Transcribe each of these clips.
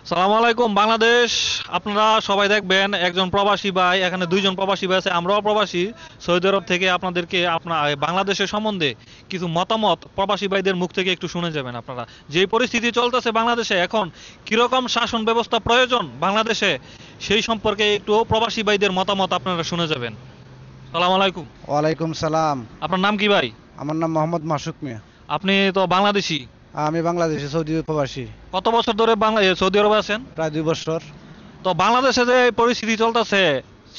সালাম আলাইকুম বাংলাদেশ। আপনারা সবাই দেখবেন একজন প্রবাসী ভাই, এখানে দুইজন প্রবাসী ভাই আছে, আমরাও প্রবাসী। সৌদি আরব থেকে আপনাদেরকে আপনার বাংলাদেশের সম্বন্ধে কিছু মতামত প্রবাসী ভাইদের মুখ থেকে একটু শুনে যাবেন। আপনারা যে পরিস্থিতি চলতেছে বাংলাদেশে এখন, কিরকম শাসন ব্যবস্থা প্রয়োজন বাংলাদেশে, সেই সম্পর্কে একটু প্রবাসী ভাইদের মতামত আপনারা শুনে যাবেন। সালাম আলাইকুম। ওয়ালাইকুম সালাম। আপনার নাম কি ভাই? আমার নাম মোহাম্মদ মাসুক মিয়া। আপনি তো বাংলাদেশী। আমি বাংলাদেশি সৌদি প্রবাসী। কত বছর ধরে সৌদি আরবে আছেন? প্রায় 2 বছর। তো বাংলাদেশে যে পরিস্থিতি চলতেছে,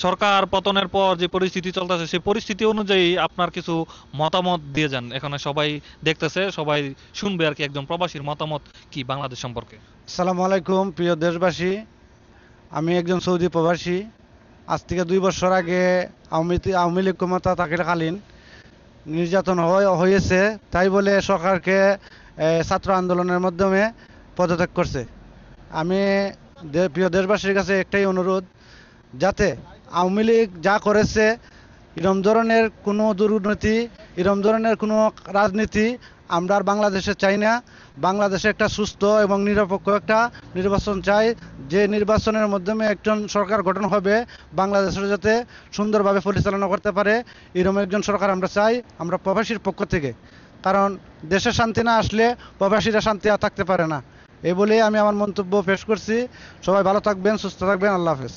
সরকার পতনের পর যে পরিস্থিতি চলতেছে, সেই পরিস্থিতি অনুযায়ী আপনার কিছু মতামত দিয়ে যান। এখানে সবাই দেখতেছে, সবাই শুনবে আর কি, একজন প্রবাসীর মতামত কি বাংলাদেশ সম্পর্কে। আসসালামু আলাইকুম প্রিয় দেশবাসী। আমি একজন সৌদি প্রবাসী। আজ থেকে 2 বছর আগে আওয়ামী লীগ ক্ষমতা থাকাকালীন নির্যাতন হয়েছে, তাই বলে সরকারকে ছাত্র আন্দোলনের মাধ্যমে পদত্যাগ করছে। আমি প্রিয় দেশবাসীর কাছে একটাই অনুরোধ, যাতে আওয়ামী লীগ যা করেছে, এরম ধরনের কোনো দুর্নীতি, এরম ধরনের কোনো রাজনীতি আমরা আর বাংলাদেশে চাই না। বাংলাদেশে একটা সুস্থ এবং নিরপেক্ষ একটা নির্বাচন চাই, যে নির্বাচনের মাধ্যমে একজন সরকার গঠন হবে, বাংলাদেশের যাতে সুন্দরভাবে পরিচালনা করতে পারে, এরকম একজন সরকার আমরা চাই, আমরা প্রবাসীর পক্ষ থেকে। কারণ দেশে শান্তি না আসলে প্রবাসীরা শান্তি আর থাকতে পারে না। এই বলেই আমি আমার মন্তব্য পেশ করছি। সবাই ভালো থাকবেন, সুস্থ থাকবেন। আল্লাহ হাফেজ।